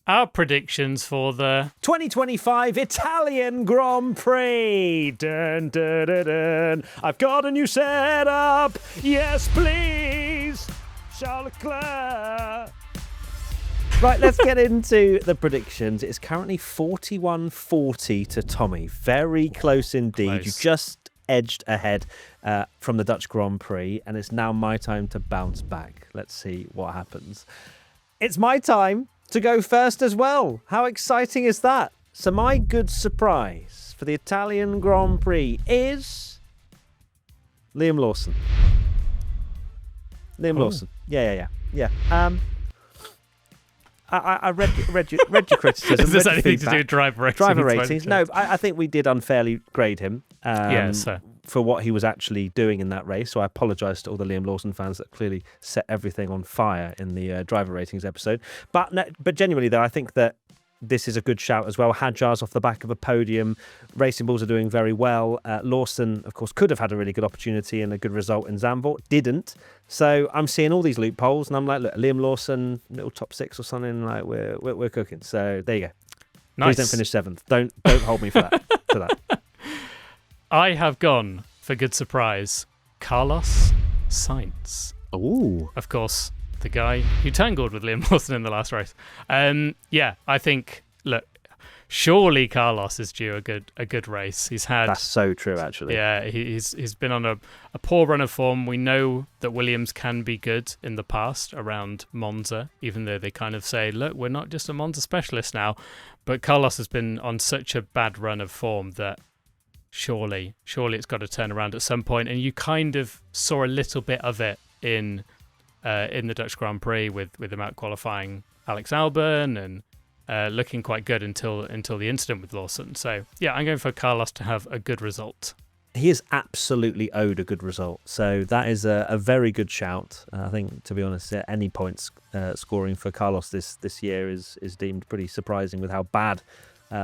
our predictions for the 2025 Italian Grand Prix. Dun, dun, dun, dun. I've got a new setup. Yes, please. Charles Leclerc. Right, let's get into the predictions. It's currently 41-40 to Tommy. Very close indeed. Close. You just edged ahead from the Dutch Grand Prix, and it's now my time to bounce back. Let's see what happens. It's my time to go first as well. How exciting is that? So my good surprise for the Italian Grand Prix is Liam Lawson. Liam Lawson. Yeah. I read your criticism. Is this anything to do with driver ratings? Driver ratings. No, I think we did unfairly grade him for what he was actually doing in that race. So I apologise to all the Liam Lawson fans that clearly set everything on fire in the driver ratings episode. But genuinely, though, I think that this is a good shout as well. Hadjar's off the back of a podium. Racing Bulls are doing very well. Lawson, of course, could have had a really good opportunity and a good result in Zandvoort. Didn't. So I'm seeing all these loopholes, and I'm like, look, Liam Lawson, little top 6 or something. Like we're cooking. So there you go. Nice. Please don't finish 7th. Don't hold me for that. For that. I have gone for good surprise. Carlos Sainz. Ooh. Of course, the guy who tangled with Liam Lawson in the last race. I think, look, surely Carlos is due a good race. He's had... That's so true, actually. Yeah, he's been on a poor run of form. We know that Williams can be good in the past around Monza, even though they kind of say, look, we're not just a Monza specialist now. But Carlos has been on such a bad run of form that surely it's got to turn around at some point. And you kind of saw a little bit of it in the Dutch Grand Prix with him out qualifying Alex Albon and looking quite good until the incident with Lawson. So yeah, I'm going for Carlos to have a good result. He is absolutely owed a good result. So that is a very good shout. I think, to be honest, any points scoring for Carlos this year is deemed pretty surprising with how bad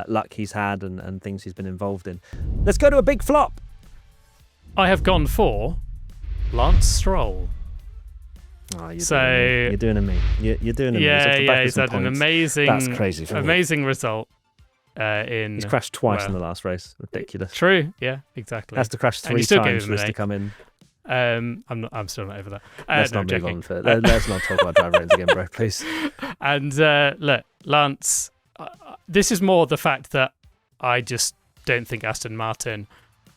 luck he's had and things he's been involved in. Let's go to a big flop. I have gone for Lance Stroll. Oh, you're doing a me. You're doing a me. Yeah, he's had an amazing, that's crazy for amazing result. He's crashed twice in the last race. Ridiculous. True. Yeah, exactly. Has to crash 3 times for this to come in. I'm still not over that. Let's not move on for it. Let's not talk about driver ratings again, bro, please. And look, Lance, this is more the fact that I just don't think Aston Martin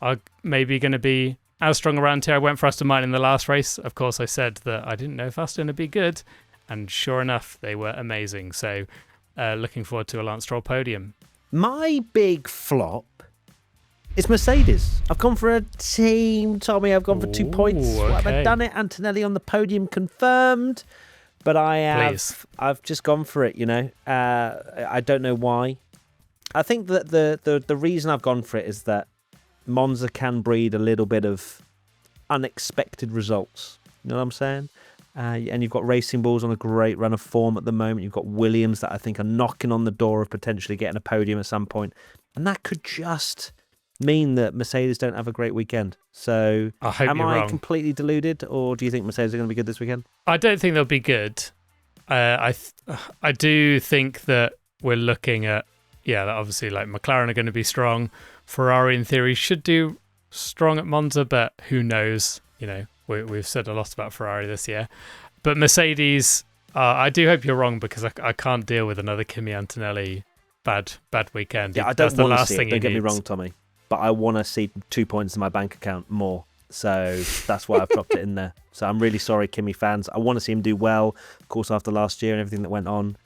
are maybe going to be as strong around here. I went for Aston Martin in the last race. Of course, I said that I didn't know if Aston would be good, and sure enough, they were amazing. So, looking forward to a Lance Stroll podium. My big flop is Mercedes. I've gone for a team, Tommy. I've gone for 2 points. Okay. What have I done it? Antonelli on the podium confirmed, but I've just gone for it. I don't know why. I think that the reason I've gone for it is that Monza can breed a little bit of unexpected results. You know what I'm saying? And you've got Racing Bulls on a great run of form at the moment. You've got Williams that I think are knocking on the door of potentially getting a podium at some point. And that could just mean that Mercedes don't have a great weekend. So am I completely deluded, or do you think Mercedes are going to be good this weekend? I don't think they'll be good. I do think that we're looking at, obviously like McLaren are going to be strong. Ferrari, in theory, should do strong at Monza, but who knows? We've said a lot about Ferrari this year. But Mercedes, I do hope you're wrong, because I can't deal with another Kimi Antonelli bad weekend. Yeah, I don't want to see it. Don't get me wrong, Tommy. But I want to see 2 points in my bank account more. So that's why I've dropped it in there. So I'm really sorry, Kimi fans. I want to see him do well, of course, after last year and everything that went on.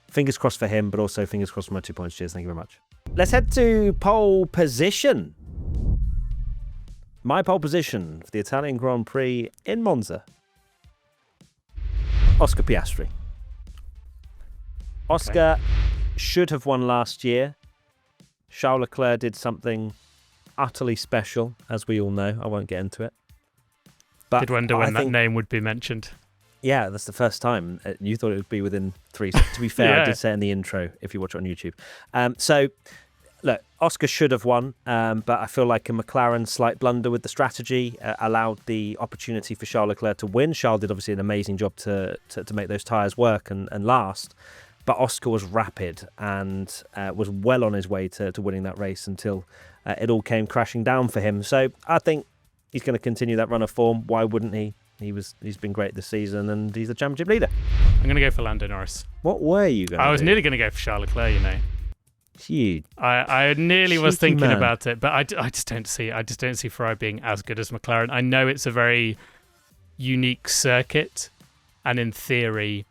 Fingers crossed for him, but also fingers crossed for my 2 points. Cheers. Thank you very much. Let's head to pole position. My pole position for the Italian Grand Prix in Monza. Oscar Piastri. Oscar should have won last year. Charles Leclerc did something utterly special, as we all know. I won't get into it. But did wonder when that name would be mentioned. Yeah, that's the first time. You thought it would be within 3. To be fair, I did say in the intro, if you watch it on YouTube. So, look, Oscar should have won, but I feel like a McLaren slight blunder with the strategy allowed the opportunity for Charles Leclerc to win. Charles did obviously an amazing job to make those tyres work and last. but Oscar was rapid and was well on his way to winning that race until it all came crashing down for him. So I think he's going to continue that run of form. Why wouldn't he? He's been great this season, and he's the championship leader. I'm going to go for Lando Norris. What were you going to do? I was nearly going to go for Charles Leclerc, you know. Huge. I nearly was thinking man. about it, but I just don't see Ferrari being as good as McLaren. I know it's a very unique circuit, and in theory,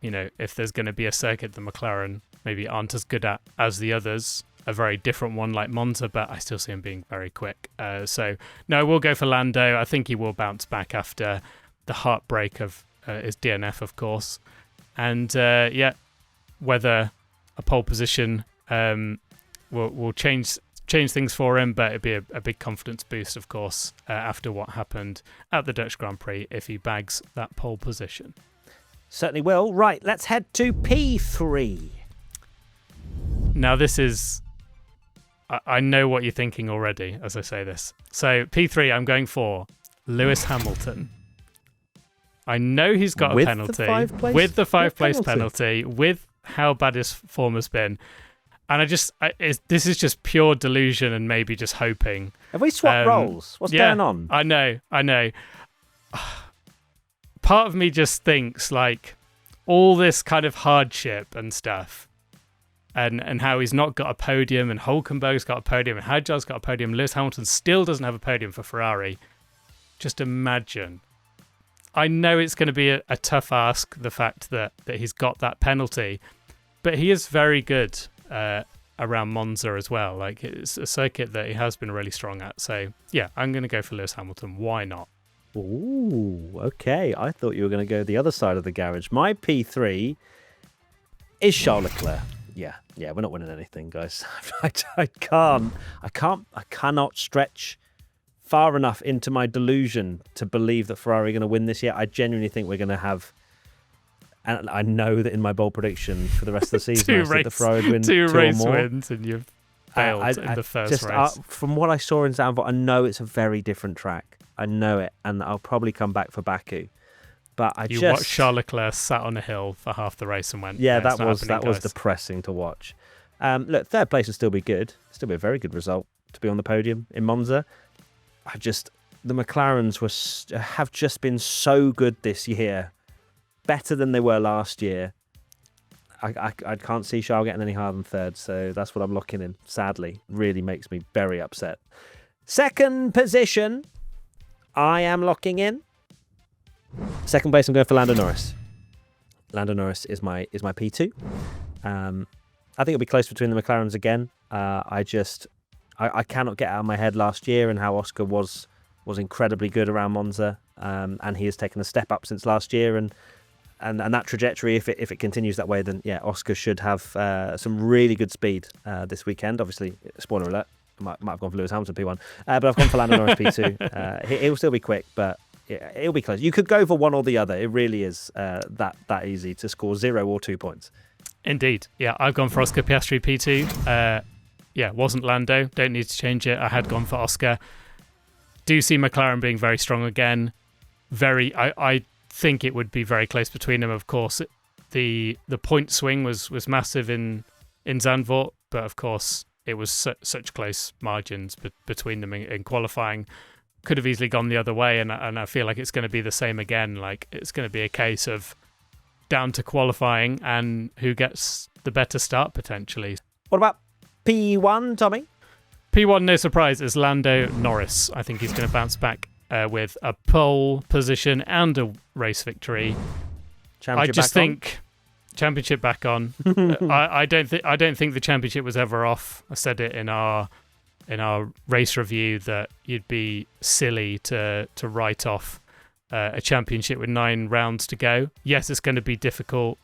you know, if there's going to be a circuit that McLaren maybe aren't as good at as the others, a very different one like Monza, but I still see him being very quick. So no, we'll go for Lando. I think he will bounce back after the heartbreak of his DNF, of course, and whether a pole position will change things for him, but it'd be a big confidence boost, of course, after what happened at the Dutch Grand Prix if he bags that pole position. Certainly will. Right, let's head to P3. Now this is... I know what you're thinking already as I say this. So P3, I'm going for Lewis Hamilton. I know he's got a penalty. With the five-place penalty, with how bad his form has been. And this is just pure delusion and maybe just hoping. Have we swapped roles? What's going on? I know. Part of me just thinks, like, all this kind of hardship and stuff, and how he's not got a podium, and Hulkenberg's got a podium, and Hadjar's got a podium, Lewis Hamilton still doesn't have a podium for Ferrari. Just imagine. I know it's going to be a tough ask, the fact that he's got that penalty, but he is very good around Monza as well. Like, it's a circuit that he has been really strong at. So, yeah, I'm going to go for Lewis Hamilton. Why not? Ooh, okay. I thought you were going to go the other side of the garage. My P3 is Charles Leclerc. Yeah, we're not winning anything, guys. I cannot stretch far enough into my delusion to believe that Ferrari are going to win this year. I genuinely think we're going to have, and I know that in my bold prediction for the rest of the season, I said that Ferrari would win two race or more. Wins, and you've failed in the first race. From what I saw in Zandvoort, I know it's a very different track. I know it, and I'll probably come back for Baku. But you watched Charles Leclerc sat on a hill for half the race and went, yeah, that was depressing to watch. Look, third place would still be good. Still be a very good result to be on the podium in Monza. The McLarens have just been so good this year, better than they were last year. I can't see Charles getting any higher than third, so that's what I'm locking in. Sadly, really makes me very upset. Second position, I am locking in. Second place, I'm going for Lando Norris. Lando Norris is my P2. I think it'll be close between the McLarens again. I cannot get out of my head last year and how Oscar was incredibly good around Monza, and he has taken a step up since last year, and that trajectory, if it continues that way, then yeah, Oscar should have some really good speed this weekend. Obviously, spoiler alert, I might have gone for Lewis Hamilton P1, but I've gone for Lando Norris P2. He'll still be quick, but it'll be close. You could go for one or the other. It really is that easy to score 0 or 2 points. Indeed. Yeah, I've gone for Oscar Piastri P2. Wasn't Lando. Don't need to change it. I had gone for Oscar. Do see McLaren being very strong again. I think it would be very close between them. Of course, the point swing was massive in Zandvoort, but of course it was such close margins between them in qualifying. Could have easily gone the other way, and I feel like it's going to be the same again. Like, it's going to be a case of down to qualifying and who gets the better start potentially. What about P1, Tommy? P1, no surprise, is Lando Norris. I think he's going to bounce back with a pole position and a race victory. Championship back on. I don't think the championship was ever off. I said it in our race review that you'd be silly to write off a championship with 9 rounds to go. Yes, it's going to be difficult,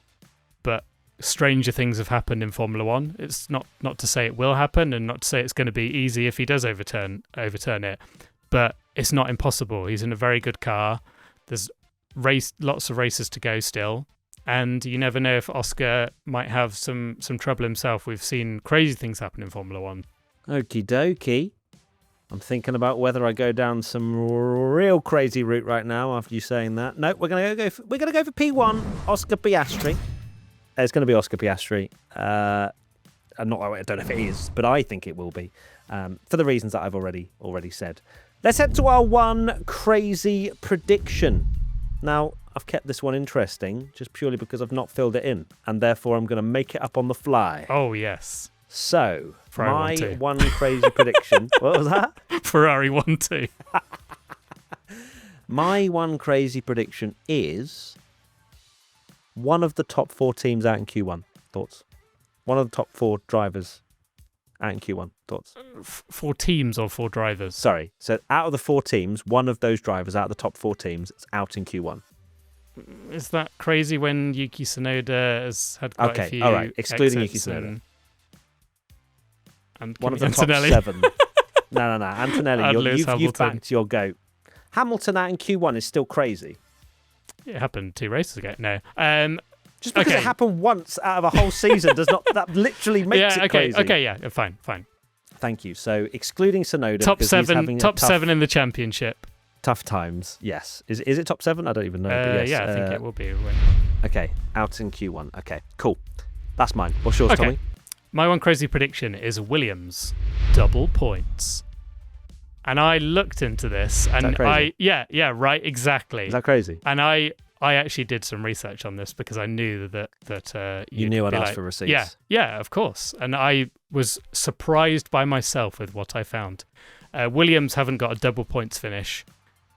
but stranger things have happened in Formula One. It's not to say it will happen, and not to say it's going to be easy if he does overturn it, but it's not impossible. He's in a very good car. There's lots of races to go still, and you never know if Oscar might have some trouble himself. We've seen crazy things happen in Formula One. Okie dokie. I'm thinking about whether I go down some real crazy route right now after you saying that. No, we're gonna go for P1, Oscar Piastri. It's going to be Oscar Piastri. I don't know if it is, but I think it will be, for the reasons that I've already said. Let's head to our one crazy prediction. Now, I've kept this one interesting just purely because I've not filled it in, and therefore I'm going to make it up on the fly. Oh, yes. So, Ferrari my one crazy prediction... What was that? Ferrari 1-2. My one crazy prediction is one of the top 4 teams out in Q1. Thoughts? One of the top 4 drivers out in Q1. Thoughts? 4 teams or 4 drivers? Sorry. So out of the 4 teams, one of those drivers out of the top 4 teams is out in Q1. Is that crazy when Yuki Tsunoda has had quite a few all right. Excluding Yuki exits Tsunoda. And one of the Antonelli? top 7. No. Antonelli, you've backed your goat. Hamilton out in Q1 is still crazy. It happened 2 races ago. No. Just because it happened once out of a whole season does not... That literally makes it crazy. Okay, yeah. Fine. Thank you. So, excluding Tsunoda... Top 7 in the championship. Tough times, yes. Is it top 7? I don't even know. But yes, yeah, I think it will be. Okay, out in Q1. Okay, cool. That's mine. What's yours, Tommy? My one crazy prediction is Williams double points. And I looked into this, and is that crazy? Right, exactly. Is that crazy? And I actually did some research on this because I knew that you knew I'd ask for receipts. Yeah, of course. And I was surprised by myself with what I found. Williams haven't got a double points finish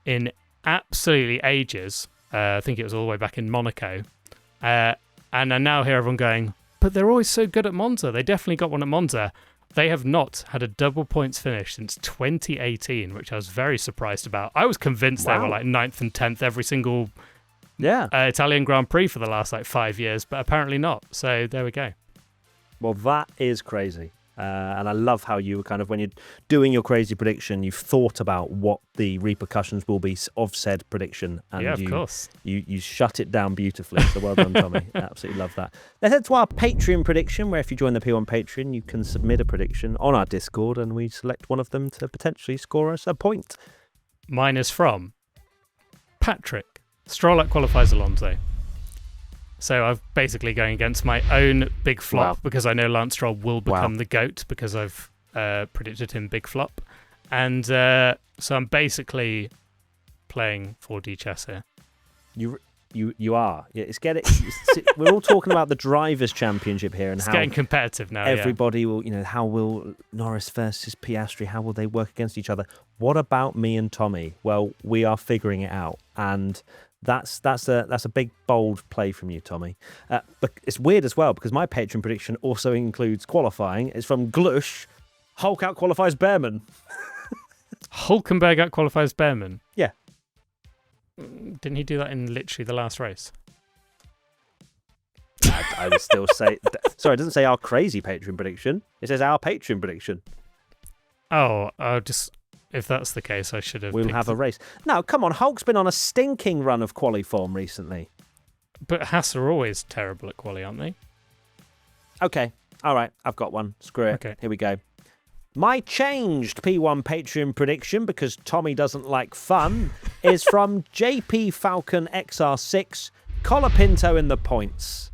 in absolutely ages. I think it was all the way back in Monaco. And I now hear everyone going, but they're always so good at Monza. They definitely got one at Monza. They have not had a double points finish since 2018, which I was very surprised about. I was convinced they were like 9th and 10th every single Italian Grand Prix for the last 5 years, but apparently not. So there we go. Well, that is crazy. And I love how you kind of, when you're doing your crazy prediction, you've thought about what the repercussions will be of said prediction. And of course. You shut it down beautifully. So well done, Tommy. Absolutely love that. Let's head to our Patreon prediction, where if you join the P1 Patreon, you can submit a prediction on our Discord, and we select one of them to potentially score us a point. Mine is from Patrick. Stroll qualifies Alonso. So I'm basically going against my own big flop because I know Lance Stroll will become the GOAT because I've predicted him big flop. And so I'm basically playing 4D chess here. You are. Yeah, we're all talking about the Drivers' Championship here, and it's how getting competitive now. Everybody will, how will Norris versus Piastri, how will they work against each other? What about me and Tommy? Well, we are figuring it out, and that's a big bold play from you, Tommy. But it's weird as well because my Patreon prediction also includes qualifying. It's from Glush. Hulk out qualifies Behrman. Hulkenberg out qualifies Behrman. Yeah. Didn't he do that in literally the last race? I would still say... Sorry, it doesn't say our crazy Patreon prediction. It says our Patreon prediction. Oh, if that's the case, I should have... We'll have a race. No, come on. Hulk's been on a stinking run of quali form recently. But Haas are always terrible at quali, aren't they? Okay. All right. I've got one. Screw it. Okay. Here we go. My changed P1 Patreon prediction, because Tommy doesn't like fun, is from JP Falcon XR6, Colapinto in the points.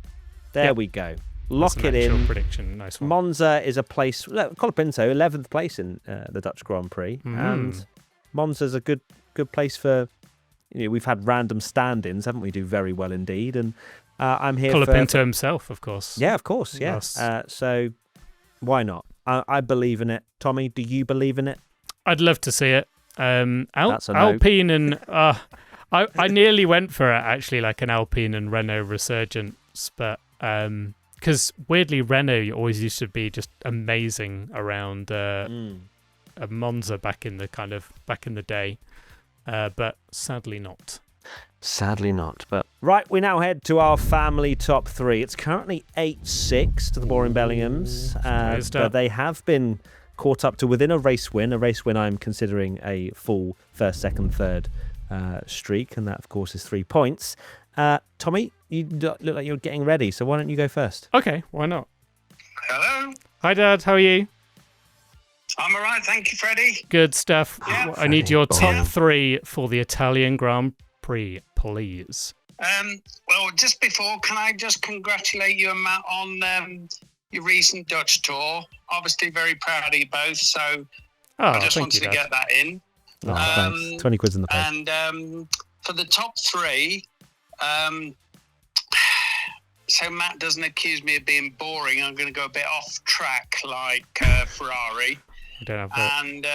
There we go. Lock it in. Prediction. Nice one. Monza is a place... Colapinto, 11th place in the Dutch Grand Prix. And Monza's a good place for... we've had random stand-ins, haven't we? Do very well indeed. And I'm here Colapinto himself, of course. Yeah, of course. Yeah. Yes. So why not? I believe in it. Tommy, do you believe in it? I'd love to see it. That's a no. Alpine and... I nearly went for it, actually, like an Alpine and Renault resurgence, but... because weirdly, Renault always used to be just amazing around a Monza back in the day, but sadly not. Sadly not. But right, we now head to our family top 3. It's currently 8-6 to the Boring Bellinghams, but they have been caught up to within a race win. A race win I'm considering a full first, second, third streak, and that of course is 3 points. Tommy, you look like you're getting ready, so why don't you go first? Okay, why not? Hello. Hi, Dad. How are you? I'm all right, thank you, Freddie. Good stuff. Yeah. I need your top 3 for the Italian Grand Prix, please. Well, just before, can I just congratulate you and Matt on your recent Dutch tour? Obviously, very proud of you both. So I just wanted to get that in. Oh, thanks. 20 quid's in the post. And for the top three, so Matt doesn't accuse me of being boring, I'm going to go a bit off track like Ferrari. I don't have that. And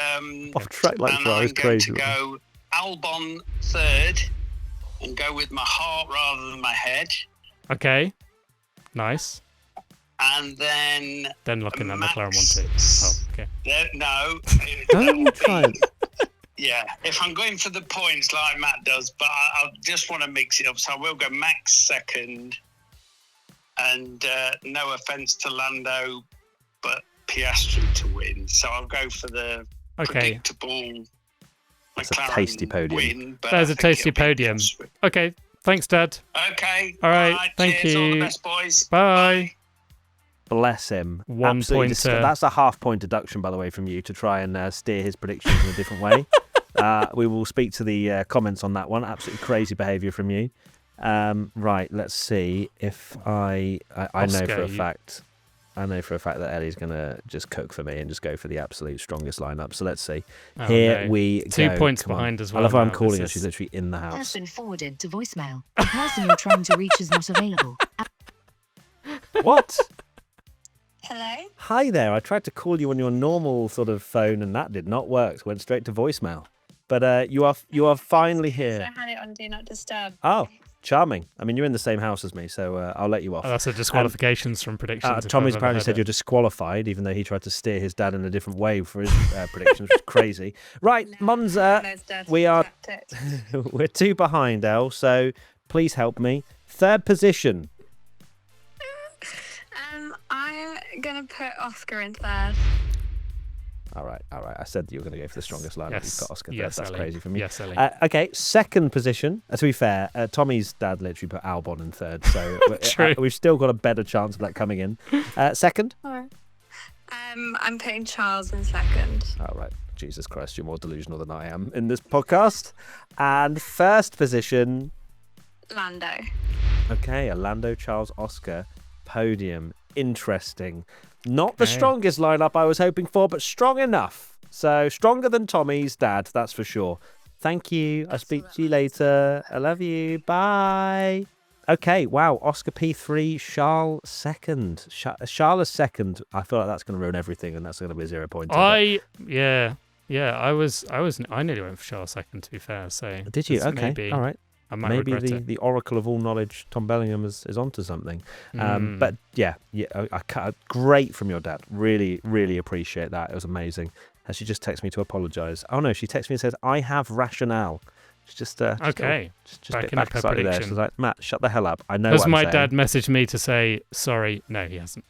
off track like Ferrari is crazy. I'm going to go Albon third and go with my heart rather than my head. Okay. Nice. And then looking at McLaren 1 2. Oh, okay. No. Don't try. Yeah, if I'm going for the points like Matt does, but I just want to mix it up, so I will go Max second. And no offence to Lando, but Piastri to win. So I'll go for the predictable That's McLaren a tasty podium. win. But There's a tasty podium. Okay, thanks, Dad. Okay. All right, thank cheers, you. All the best, boys. Bye. Bless him. 1 Absolutely pointer. that's a half-point deduction, by the way, from you to try and steer his predictions in a different way. We will speak to the comments on that one. Absolutely crazy behaviour from you. Right, let's see if I know for a fact. I know for a fact that Ellie's going to just cook for me and just go for the absolute strongest lineup. So let's see. Here we go. 2 points Come behind on. as well. I love how I'm now. calling her. This She's is- literally in the house. Person forwarded to voicemail. The person you're trying to reach is not available. What? Hello? Hi there. I tried to call you on your normal sort of phone and that did not work. So went straight to voicemail. But you are finally So here. I had it on Do Not Disturb. Oh, charming. I mean, you're in the same house as me, so I'll let you off. Oh, that's a disqualifications from predictions. if Tommy's I've ever apparently heard said it. you're disqualified, even though he tried to steer his dad in a different way for his predictions, which is crazy. Right, Monza, Those dirty we are tactics. we're 2 behind, Elle, so please help me. 3rd position. I'm going to put Oscar in third. All right. I said you were going to go for the strongest lineup. Yes. You've got Oscar. Yes, That's Ellie. crazy for me. Yes, Ellie. Okay, 2nd position. To be fair, Tommy's dad literally put Albon in 3rd, so True. we've still got a better chance of that coming in. 2nd. Alright. I'm putting Charles in second. All right. Jesus Christ, you're more delusional than I am in this podcast. And 1st position. Lando. Okay, a Lando, Charles, Oscar podium. Interesting. Not the Okay. strongest lineup I was hoping for, but strong enough. So stronger than Tommy's dad, that's for sure. Thank you. I'll speak to you later. I love you. Bye. Okay, wow. Oscar P3, Charles second. Charles is second. I feel like that's going to ruin everything, and that's going to be a 0 point. I nearly went for Charles second, to be fair. So Did you? this Okay. maybe- All right. I might Maybe regret it. the oracle of all knowledge, Tom Bellingham, is onto something. But yeah, great from your dad. Really, really appreciate that. It was amazing. She just texted me to apologise. Oh no, she texted me and says, "I have rationale." She's just Okay. just a bit Backing up her back there. prediction. She's like, "Matt, shut the hell up. I know Has what I'm my saying." dad messaged me to say sorry? No, he hasn't.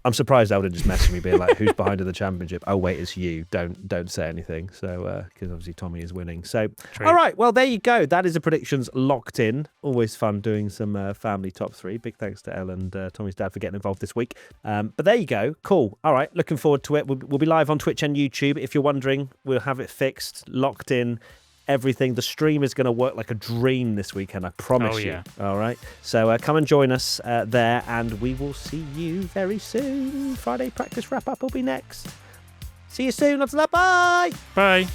I'm surprised Eldon just messaged me, being like, "Who's behind in the championship?" Oh wait, it's you. Don't say anything. So because obviously Tommy is winning. So True. all right, well there you go. That is the predictions locked in. Always fun doing some family top 3. Big thanks to Elle and Tommy's dad for getting involved this week. But there you go. Cool. All right, looking forward to it. We'll be live on Twitch and YouTube. If you're wondering, we'll have it fixed, locked in. Everything. The stream is going to work like a dream this weekend, I promise you. yeah. All right. So come and join us there, and we will see you very soon. Friday practice wrap up will be next. See you soon. Until that, bye. Bye.